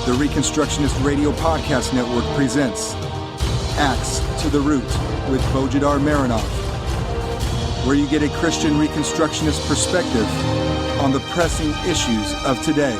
The Reconstructionist Radio Podcast Network presents Axe to the Root with Bo Marinov, where you get a Christian Reconstructionist perspective on the pressing issues of today.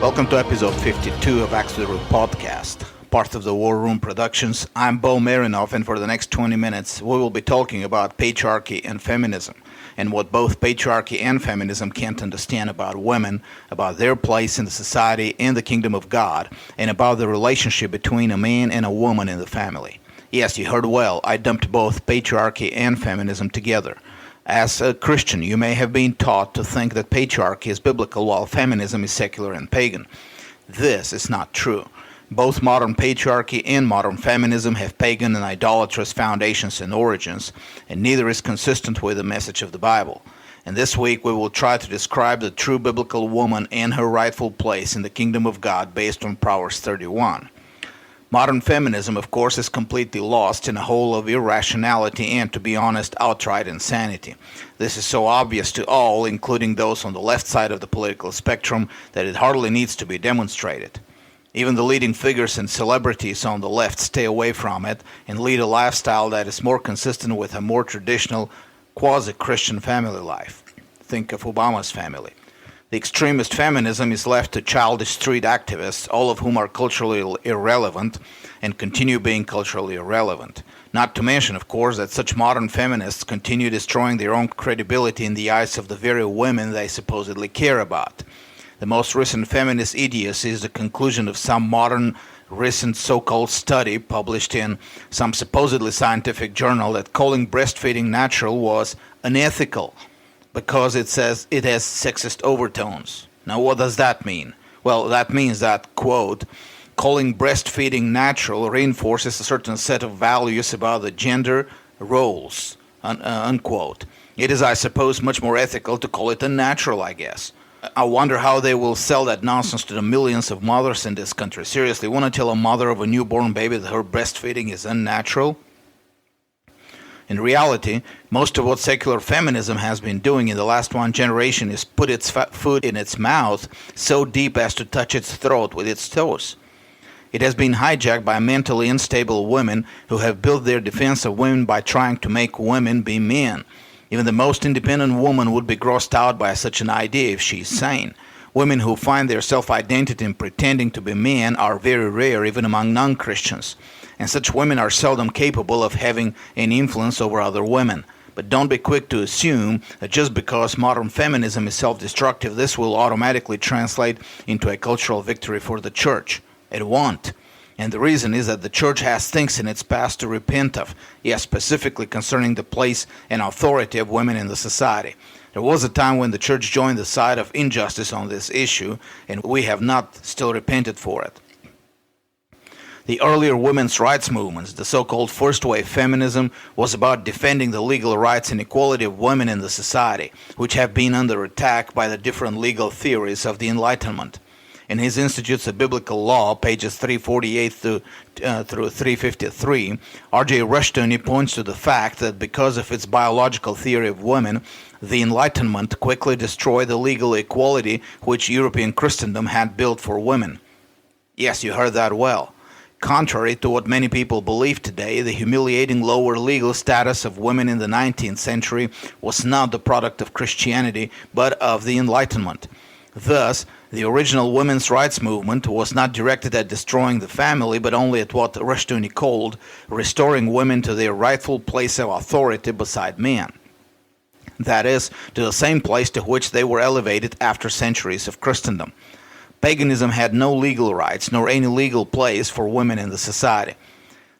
Welcome to episode 52 of Axe to the Root podcast, part of the War Room Productions. I'm Bo Marinov, and for the next 20 minutes, we will be talking about patriarchy and feminism, and what both patriarchy and feminism can't understand about women, about their place in the society and the kingdom of God, and about the relationship between a man and a woman in the family. Yes, you heard well, I dumped both patriarchy and feminism together. As a Christian, you may have been taught to think that patriarchy is biblical while feminism is secular and pagan. This is not true. Both modern patriarchy and modern feminism have pagan and idolatrous foundations and origins, and neither is consistent with the message of the Bible. And this week we will try to describe the true biblical woman and her rightful place in the kingdom of God based on Proverbs 31. Modern feminism, of course, is completely lost in a hole of irrationality and, to be honest, outright insanity. This is so obvious to all, including those on the left side of the political spectrum, that it hardly needs to be demonstrated. Even the leading figures and celebrities on the left stay away from it and lead a lifestyle that is more consistent with a more traditional, quasi-Christian family life. Think of Obama's family. The extremist feminism is left to childish street activists, all of whom are culturally irrelevant and continue being culturally irrelevant. Not to mention, of course, that such modern feminists continue destroying their own credibility in the eyes of the very women they supposedly care about. The most recent feminist idiocy is the conclusion of some modern recent so-called study published in some supposedly scientific journal that calling breastfeeding natural was unethical, because it says it has sexist overtones. Now, what does that mean? Well, that means that, quote, calling breastfeeding natural reinforces a certain set of values about the gender roles, unquote. It is, I suppose, much more ethical to call it unnatural, I guess. I wonder how they will sell that nonsense to the millions of mothers in this country. Seriously, want to tell a mother of a newborn baby that her breastfeeding is unnatural? In reality, most of what secular feminism has been doing in the last one generation is put its foot in its mouth so deep as to touch its throat with its toes. It has been hijacked by mentally unstable women who have built their defense of women by trying to make women be men. Even the most independent woman would be grossed out by such an idea if she is sane. Women who find their self-identity in pretending to be men are very rare even among non-Christians, and such women are seldom capable of having any influence over other women. But don't be quick to assume that just because modern feminism is self-destructive, this will automatically translate into a cultural victory for the church. It won't. And the reason is that the church has things in its past to repent of, yes, specifically concerning the place and authority of women in the society. There was a time when the church joined the side of injustice on this issue, and we have not still repented for it. The earlier women's rights movements, the so-called first wave feminism, was about defending the legal rights and equality of women in the society, which have been under attack by the different legal theories of the Enlightenment. In his Institutes of Biblical Law, pages 348 through 353, R.J. Rushdoony points to the fact that because of its biological theory of women, the Enlightenment quickly destroyed the legal equality which European Christendom had built for women. Yes, you heard that well. Contrary to what many people believe today, the humiliating lower legal status of women in the 19th century was not the product of Christianity, but of the Enlightenment. Thus, the original women's rights movement was not directed at destroying the family, but only at what Rushdoony called restoring women to their rightful place of authority beside men. That is, to the same place to which they were elevated after centuries of Christendom. Paganism had no legal rights, nor any legal place for women in the society.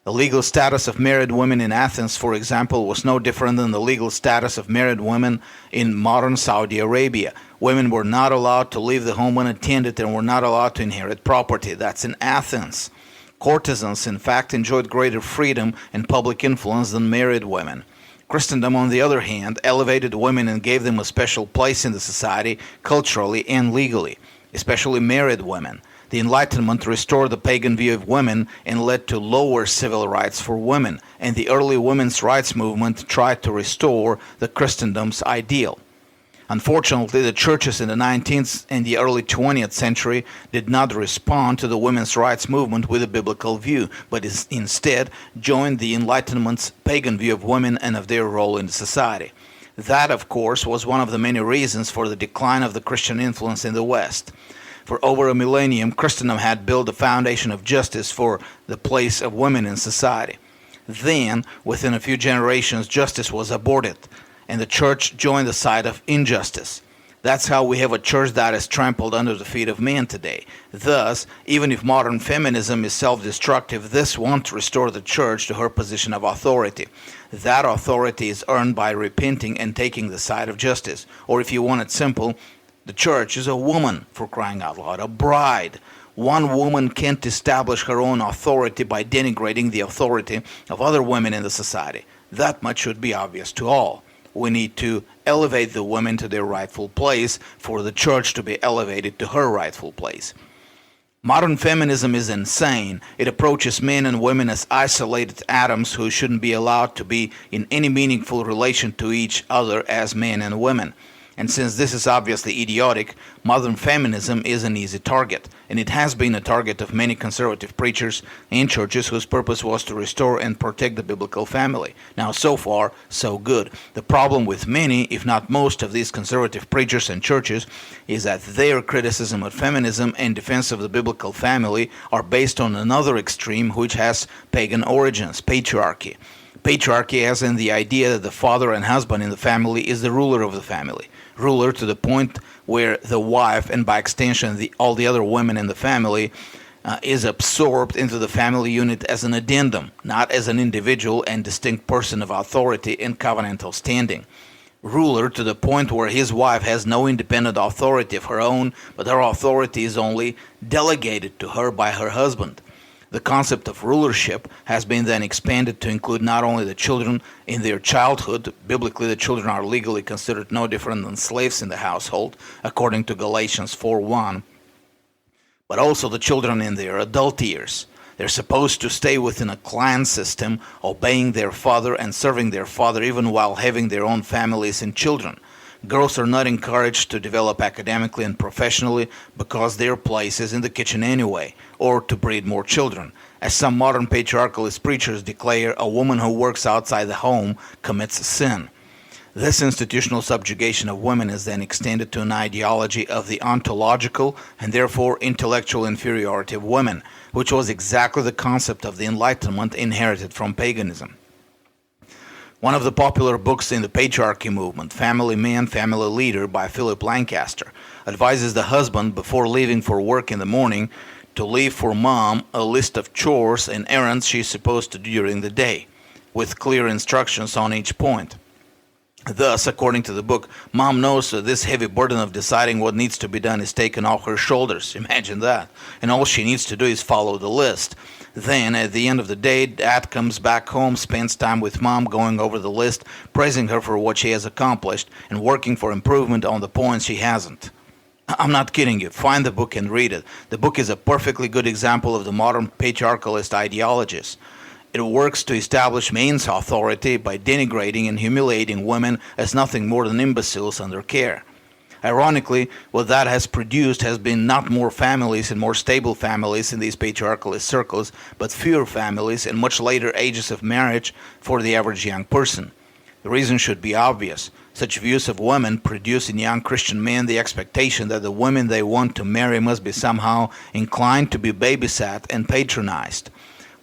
The legal status of married women in Athens, for example, was no different than the legal status of married women in modern Saudi Arabia. Women were not allowed to leave the home unattended and were not allowed to inherit property. That's in Athens. Courtesans, in fact, enjoyed greater freedom and public influence than married women. Christendom, on the other hand, elevated women and gave them a special place in the society, culturally and legally, especially married women. The Enlightenment restored the pagan view of women and led to lower civil rights for women, and the early women's rights movement tried to restore the Christendom's ideal. Unfortunately, the churches in the 19th and the early 20th century did not respond to the women's rights movement with a biblical view, but instead joined the Enlightenment's pagan view of women and of their role in society. That, of course, was one of the many reasons for the decline of the Christian influence in the West. For over a millennium, Christendom had built a foundation of justice for the place of women in society. Then, within a few generations, justice was aborted, and the church joined the side of injustice. That's how we have a church that is trampled under the feet of men today. Thus, even if modern feminism is self-destructive, this won't restore the church to her position of authority. That authority is earned by repenting and taking the side of justice. Or if you want it simple, the church is a woman, for crying out loud, a bride. One woman can't establish her own authority by denigrating the authority of other women in the society. That much should be obvious to all. We need to elevate the women to their rightful place for the church to be elevated to her rightful place. Modern feminism is insane. It approaches men and women as isolated atoms who shouldn't be allowed to be in any meaningful relation to each other as men and women. And since this is obviously idiotic, modern feminism is an easy target, and it has been a target of many conservative preachers and churches whose purpose was to restore and protect the biblical family. Now, so far, so good. The problem with many, if not most, of these conservative preachers and churches is that their criticism of feminism and defense of the biblical family are based on another extreme which has pagan origins, patriarchy. Patriarchy as in the idea that the father and husband in the family is the ruler of the family. Ruler to the point where the wife, and by extension all the other women in the family, is absorbed into the family unit as an addendum, not as an individual and distinct person of authority and covenantal standing. Ruler to the point where his wife has no independent authority of her own, but her authority is only delegated to her by her husband. The concept of rulership has been then expanded to include not only the children in their childhood. Biblically, the children are legally considered no different than slaves in the household, according to Galatians 4:1, but also the children in their adult years. They're supposed to stay within a clan system, obeying their father and serving their father even while having their own families and children. Girls are not encouraged to develop academically and professionally because their place is in the kitchen anyway, or to breed more children. As some modern patriarchalist preachers declare, a woman who works outside the home commits sin. This institutional subjugation of women is then extended to an ideology of the ontological and therefore intellectual inferiority of women, which was exactly the concept of the Enlightenment inherited from paganism. One of the popular books in the patriarchy movement, Family Man, Family Leader by Philip Lancaster, advises the husband before leaving for work in the morning to leave for mom a list of chores and errands she's supposed to do during the day, with clear instructions on each point. Thus, according to the book, mom knows that this heavy burden of deciding what needs to be done is taken off her shoulders. Imagine that. And all she needs to do is follow the list. Then, at the end of the day, dad comes back home, spends time with mom, going over the list, praising her for what she has accomplished, and working for improvement on the points she hasn't. I'm not kidding you. Find the book and read it. The book is a perfectly good example of the modern patriarchalist ideologies. It works to establish men's authority by denigrating and humiliating women as nothing more than imbeciles under care. Ironically, what that has produced has been not more families and more stable families in these patriarchalist circles, but fewer families and much later ages of marriage for the average young person. The reason should be obvious. Such views of women produce in young Christian men the expectation that the women they want to marry must be somehow inclined to be babysat and patronized.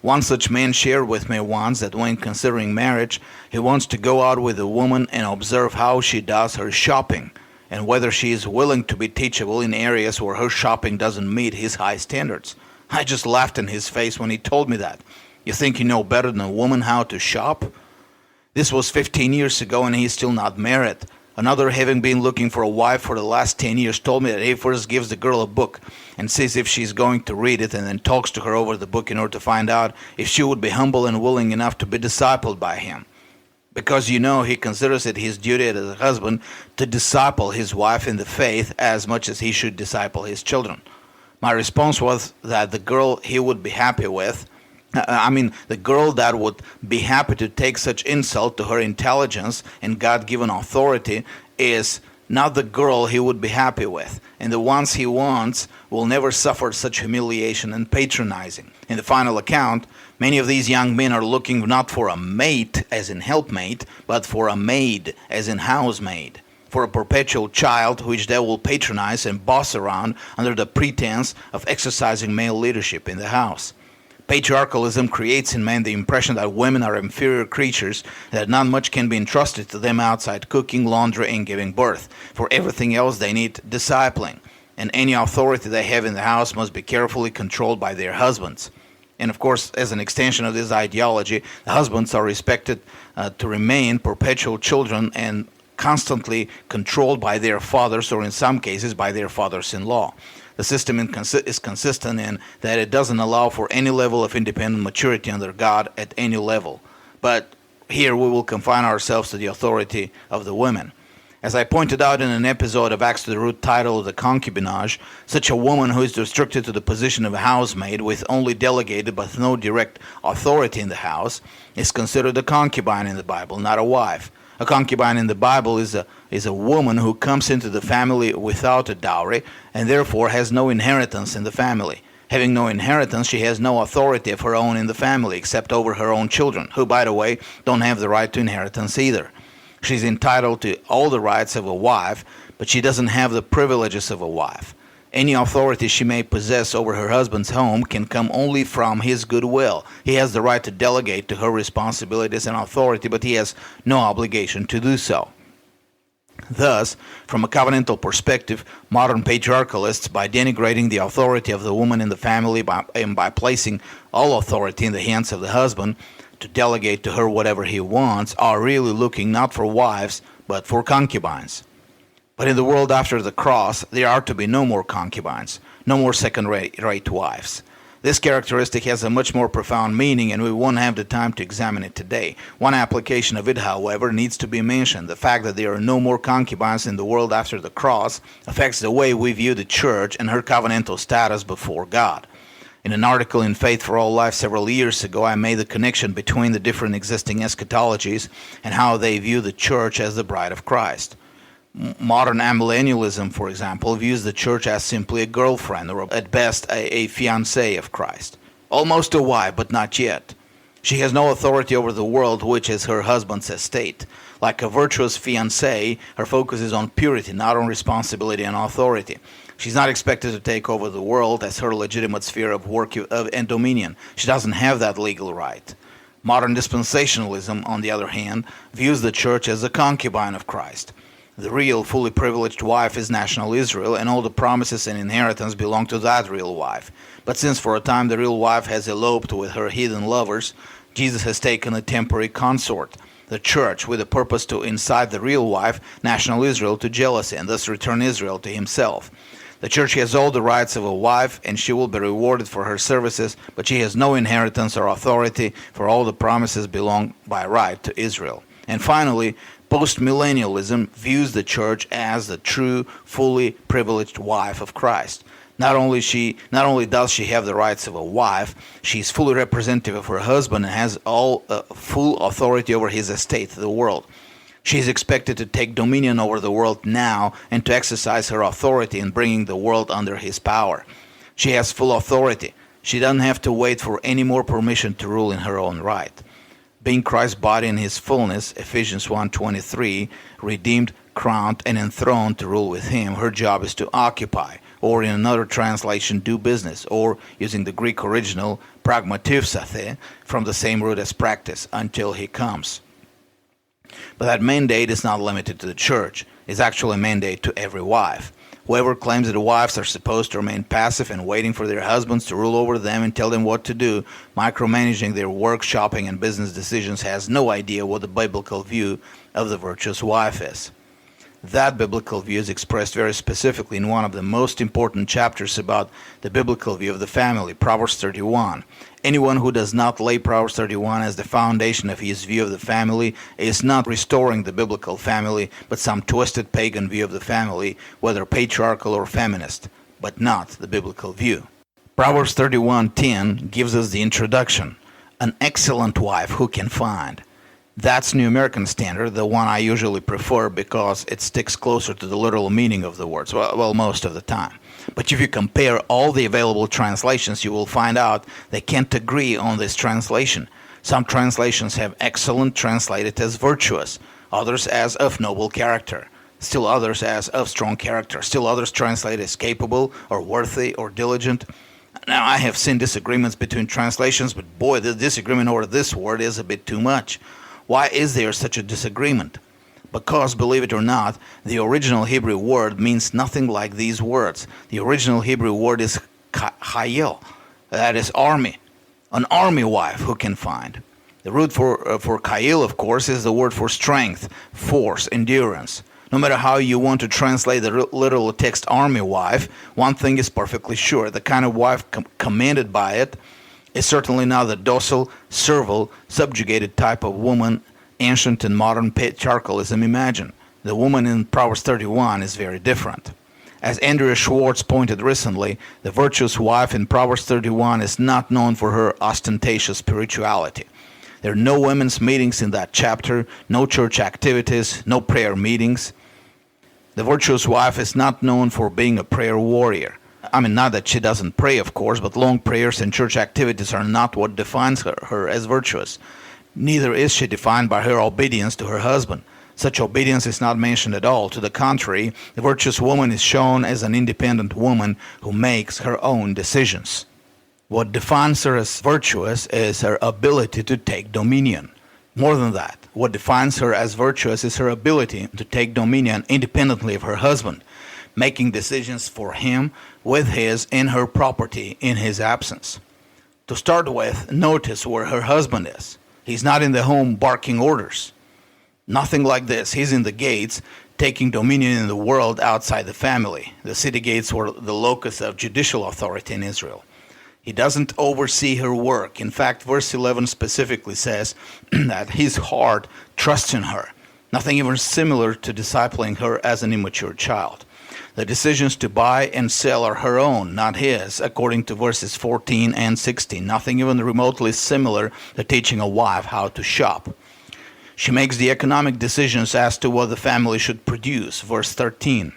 One such man shared with me once that when considering marriage, he wants to go out with a woman and observe how she does her shopping, and whether she is willing to be teachable in areas where her shopping doesn't meet his high standards. I just laughed in his face when he told me that. You think you know better than a woman how to shop? This was 15 years ago and he's still not married. Another, having been looking for a wife for the last 10 years, told me that he first gives the girl a book and sees if she's going to read it, and then talks to her over the book in order to find out if she would be humble and willing enough to be discipled by him. Because he considers it his duty as a husband to disciple his wife in the faith as much as he should disciple his children. My response was that the girl he would be happy with, the girl that would be happy to take such insult to her intelligence and God-given authority is not the girl he would be happy with, and the ones he wants will never suffer such humiliation and patronizing. In the final account, many of these young men are looking not for a mate, as in helpmate, but for a maid, as in housemaid, for a perpetual child which they will patronize and boss around under the pretense of exercising male leadership in the house. Patriarchalism creates in men the impression that women are inferior creatures, that not much can be entrusted to them outside cooking, laundry, and giving birth. For everything else they need discipling, and any authority they have in the house must be carefully controlled by their husbands. And of course, as an extension of this ideology, the husbands are expected to remain perpetual children and constantly controlled by their fathers, or in some cases by their fathers-in-law. The system is consistent in that it doesn't allow for any level of independent maturity under God at any level. But here we will confine ourselves to the authority of the women. As I pointed out in an episode of Acts to the Root titled The Concubinage, such a woman who is restricted to the position of a housemaid with only delegated but no direct authority in the house is considered a concubine in the Bible, not a wife. A concubine in the Bible is a woman who comes into the family without a dowry and therefore has no inheritance in the family. Having no inheritance, she has no authority of her own in the family except over her own children, who, by the way, don't have the right to inheritance either. She's entitled to all the rights of a wife, but she doesn't have the privileges of a wife. Any authority she may possess over her husband's home can come only from his goodwill. He has the right to delegate to her responsibilities and authority, but he has no obligation to do so. Thus, from a covenantal perspective, modern patriarchalists, by denigrating the authority of the woman in the family and by placing all authority in the hands of the husband to delegate to her whatever he wants, are really looking not for wives, but for concubines. But in the world after the cross, there are to be no more concubines, no more second-rate wives. This characteristic has a much more profound meaning, and we won't have the time to examine it today. One application of it, however, needs to be mentioned. The fact that there are no more concubines in the world after the cross affects the way we view the church and her covenantal status before God. In an article in Faith for All Life several years ago, I made the connection between the different existing eschatologies and how they view the church as the bride of Christ. Modern amillennialism, for example, views the church as simply a girlfriend, or at best a fiancée of Christ. Almost a wife, but not yet. She has no authority over the world, which is her husband's estate. Like a virtuous fiancée, her focus is on purity, not on responsibility and authority. She's not expected to take over the world as her legitimate sphere of work and dominion. She doesn't have that legal right. Modern dispensationalism, on the other hand, views the church as a concubine of Christ. The real, fully privileged wife is national Israel, and all the promises and inheritance belong to that real wife. But since for a time the real wife has eloped with her heathen lovers, Jesus has taken a temporary consort, the church, with the purpose to incite the real wife, national Israel, to jealousy, and thus return Israel to himself. The church has all the rights of a wife, and she will be rewarded for her services, but she has no inheritance or authority, for all the promises belong by right to Israel. And finally, postmillennialism views the church as the true, fully privileged wife of Christ. Not only does she have the rights of a wife, she is fully representative of her husband and has all full authority over his estate, the world. She is expected to take dominion over the world now and to exercise her authority in bringing the world under his power. She has full authority. She doesn't have to wait for any more permission to rule in her own right. Being Christ's body in his fullness, Ephesians 1:23, redeemed, crowned, and enthroned to rule with him, her job is to occupy, or in another translation, do business, or, using the Greek original, pragmativsathe, from the same root as practice, until he comes. But that mandate is not limited to the church. It's actually a mandate to every wife. Whoever claims that wives are supposed to remain passive and waiting for their husbands to rule over them and tell them what to do, micromanaging their work, shopping, and business decisions, has no idea what the biblical view of the virtuous wife is. That biblical view is expressed very specifically in one of the most important chapters about the biblical view of the family, Proverbs 31. Anyone who does not lay Proverbs 31 as the foundation of his view of the family is not restoring the biblical family, but some twisted pagan view of the family, whether patriarchal or feminist, but not the biblical view. Proverbs 31:10 gives us the introduction. An excellent wife who can find. That's New American Standard, the one I usually prefer because it sticks closer to the literal meaning of the words, well, most of the time. But if you compare all the available translations, you will find out they can't agree on this translation. Some translations have excellent translated as virtuous, others as of noble character, still others as of strong character, still others translate as capable or worthy or diligent. Now, I have seen disagreements between translations, but boy, the disagreement over this word is a bit too much. Why is there such a disagreement? Because, believe it or not, the original Hebrew word means nothing like these words. The original Hebrew word is chayil, that is army, an army wife who can find. The root for chayil, of course, is the word for strength, force, endurance. No matter how you want to translate the literal text army wife, one thing is perfectly sure. The kind of wife commanded by it is certainly not the docile, servile, subjugated type of woman ancient and modern patriarchalism imagine. The woman in Proverbs 31 is very different. As Andrea Schwartz pointed recently, the virtuous wife in Proverbs 31 is not known for her ostentatious spirituality. There are no women's meetings in that chapter, no church activities, no prayer meetings. The virtuous wife is not known for being a prayer warrior. I mean, not that she doesn't pray, of course, but long prayers and church activities are not what defines her as virtuous. Neither is she defined by her obedience to her husband. Such obedience is not mentioned at all. To the contrary, the virtuous woman is shown as an independent woman who makes her own decisions. What defines her as virtuous is her ability to take dominion. More than that, what defines her as virtuous is her ability to take dominion independently of her husband, making decisions for him with his and her property in his absence. To start with, notice where her husband is. He's not in the home barking orders. Nothing like this. He's in the gates, taking dominion in the world outside the family. The city gates were the locus of judicial authority in Israel. He doesn't oversee her work. In fact, verse 11 specifically says that his heart trusts in her. Nothing even similar to discipling her as an immature child. The decisions to buy and sell are her own, not his, according to verses 14 and 16. Nothing even remotely similar to teaching a wife how to shop. She makes the economic decisions as to what the family should produce, verse 13.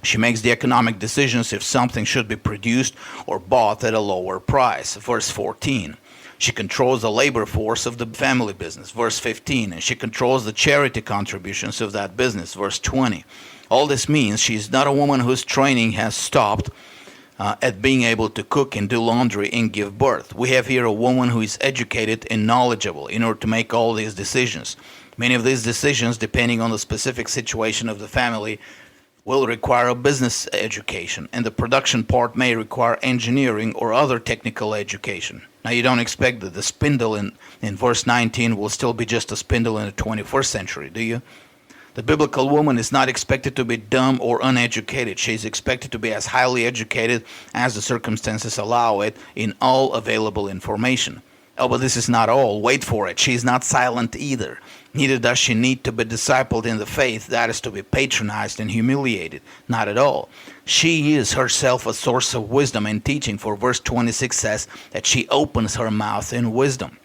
She makes the economic decisions if something should be produced or bought at a lower price, verse 14. She controls the labor force of the family business, verse 15, and she controls the charity contributions of that business, verse 20. All this means she is not a woman whose training has stopped at being able to cook and do laundry and give birth. We have here a woman who is educated and knowledgeable in order to make all these decisions. Many of these decisions, depending on the specific situation of the family, will require a business education, and the production part may require engineering or other technical education. Now, you don't expect that the spindle in verse 19 will still be just a spindle in the 21st century, do you? The biblical woman is not expected to be dumb or uneducated. She is expected to be as highly educated as the circumstances allow it in all available information. Oh, but this is not all. Wait for it. She is not silent either. Neither does she need to be discipled in the faith, that is to be patronized and humiliated. Not at all. She is herself a source of wisdom and teaching, for verse 26 says that she opens her mouth in wisdom.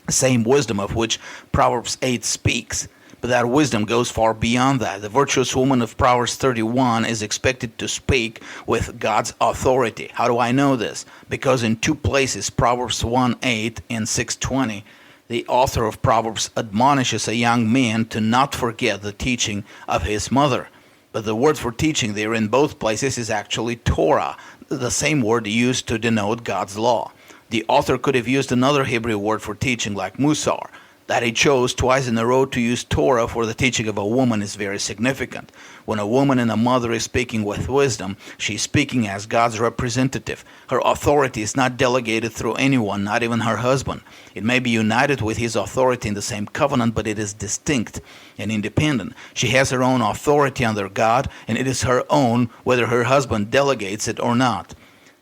The same wisdom of which Proverbs 8 speaks. But that wisdom goes far beyond that. The virtuous woman of Proverbs 31 is expected to speak with God's authority. How do I know this? Because in two places, Proverbs 1:8 and 6:20, the author of Proverbs admonishes a young man to not forget the teaching of his mother. But the word for teaching there in both places is actually Torah, the same word used to denote God's law. The author could have used another Hebrew word for teaching like musar. That he chose twice in a row to use Torah for the teaching of a woman is very significant. When a woman and a mother is speaking with wisdom, she is speaking as God's representative. Her authority is not delegated through anyone, not even her husband. It may be united with his authority in the same covenant, but it is distinct and independent. She has her own authority under God, and it is her own whether her husband delegates it or not.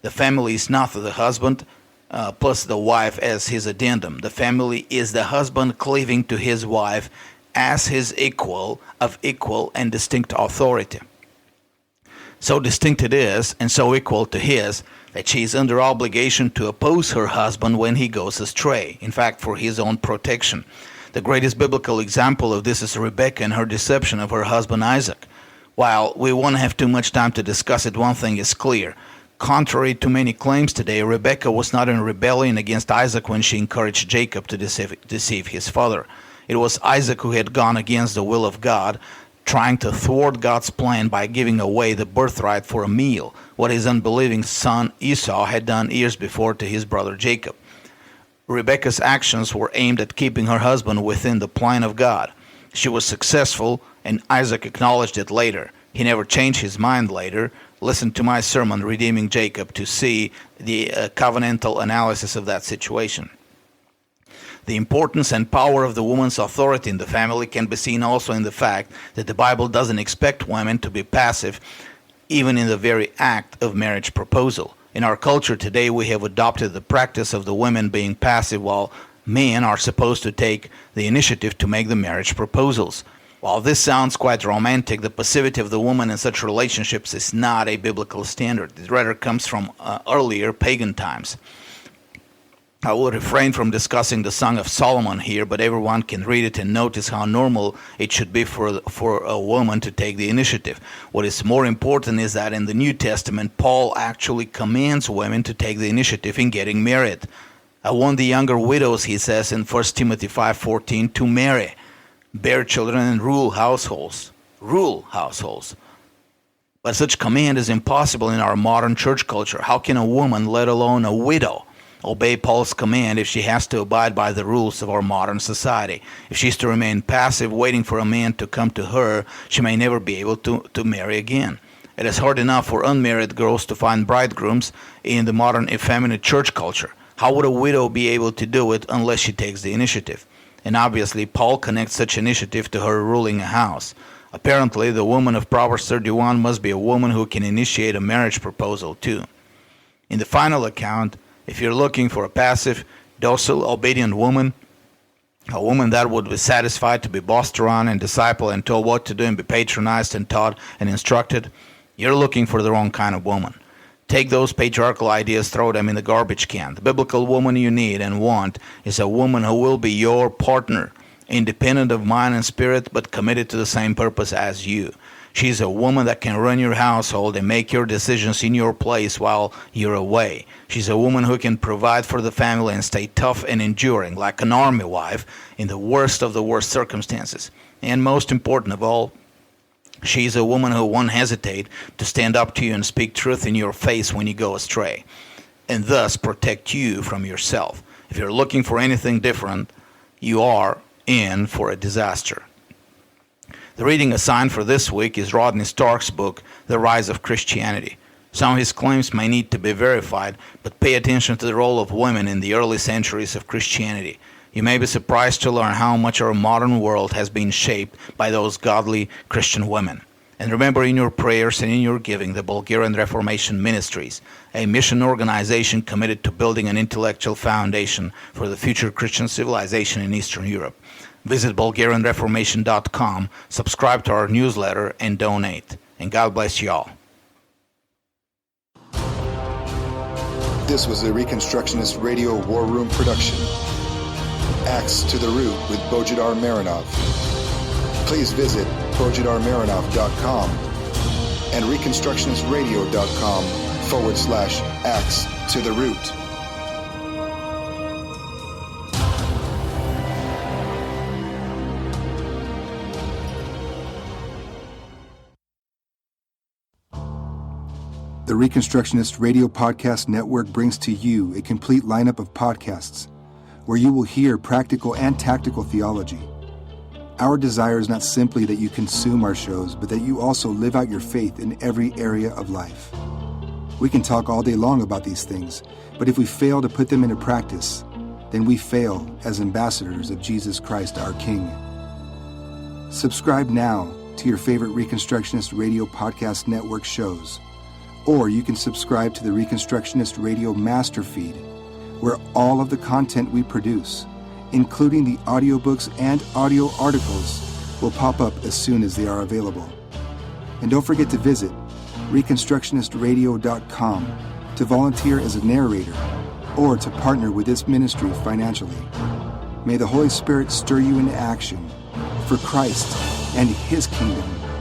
The family is not the husband, plus the wife as his addendum. The family is the husband cleaving to his wife as his equal of equal and distinct authority. So distinct it is, and so equal to his, that she is under obligation to oppose her husband when he goes astray, in fact for his own protection. The greatest biblical example of this is Rebekah and her deception of her husband Isaac. While we won't have too much time to discuss it, one thing is clear. Contrary to many claims today, Rebekah was not in rebellion against Isaac when she encouraged Jacob to deceive his father. It was Isaac who had gone against the will of God, trying to thwart God's plan by giving away the birthright for a meal, what his unbelieving son Esau had done years before to his brother Jacob. Rebekah's actions were aimed at keeping her husband within the plan of God. She was successful, and Isaac acknowledged it later. He never changed his mind later. Listen to my sermon, Redeeming Jacob, to see the covenantal analysis of that situation. The importance and power of the woman's authority in the family can be seen also in the fact that the Bible doesn't expect women to be passive, even in the very act of marriage proposal. In our culture today, we have adopted the practice of the women being passive while men are supposed to take the initiative to make the marriage proposals. While this sounds quite romantic, the passivity of the woman in such relationships is not a biblical standard. It rather comes from earlier pagan times. I will refrain from discussing the Song of Solomon here, but everyone can read it and notice how normal it should be for a woman to take the initiative. What is more important is that in the New Testament, Paul actually commands women to take the initiative in getting married. I want the younger widows, he says in 1 Timothy 5:14, to marry, bear children, and rule households. Rule households. But such command is impossible in our modern church culture. How can a woman, let alone a widow, obey Paul's command if she has to abide by the rules of our modern society? If she's to remain passive, waiting for a man to come to her, she may never be able to marry again. It is hard enough for unmarried girls to find bridegrooms in the modern effeminate church culture. How would a widow be able to do it unless she takes the initiative? And obviously, Paul connects such initiative to her ruling a house. Apparently, the woman of Proverbs 31 must be a woman who can initiate a marriage proposal too. In the final account, if you're looking for a passive, docile, obedient woman, a woman that would be satisfied to be bossed around and discipled and told what to do and be patronized and taught and instructed, you're looking for the wrong kind of woman. Take those patriarchal ideas, throw them in the garbage can. The biblical woman you need and want is a woman who will be your partner, independent of mind and spirit, but committed to the same purpose as you. She's a woman that can run your household and make your decisions in your place while you're away. She's a woman who can provide for the family and stay tough and enduring, like an army wife, in the worst of the worst circumstances. And most important of all, she's a woman who won't hesitate to stand up to you and speak truth in your face when you go astray, and thus protect you from yourself. If you're looking for anything different, you are in for a disaster. The reading assigned for this week is Rodney Stark's book, The Rise of Christianity. Some of his claims may need to be verified, but pay attention to the role of women in the early centuries of Christianity. You may be surprised to learn how much our modern world has been shaped by those godly Christian women. And remember in your prayers and in your giving the Bulgarian Reformation Ministries, a mission organization committed to building an intellectual foundation for the future Christian civilization in Eastern Europe. Visit BulgarianReformation.com, subscribe to our newsletter, and donate. And God bless you all. This was a Reconstructionist Radio War Room production. Axe to the Root with Bo Marinov. Please visit BoJadarMarinov.com and ReconstructionistRadio.com/Axe to the Root. The Reconstructionist Radio Podcast Network brings to you a complete lineup of podcasts where you will hear practical and tactical theology. Our desire is not simply that you consume our shows, but that you also live out your faith in every area of life. We can talk all day long about these things, but if we fail to put them into practice, then we fail as ambassadors of Jesus Christ, our King. Subscribe now to your favorite Reconstructionist Radio Podcast Network shows, or you can subscribe to the Reconstructionist Radio Master Feed, where all of the content we produce, including the audiobooks and audio articles, will pop up as soon as they are available. And don't forget to visit ReconstructionistRadio.com to volunteer as a narrator or to partner with this ministry financially. May the Holy Spirit stir you into action for Christ and His kingdom.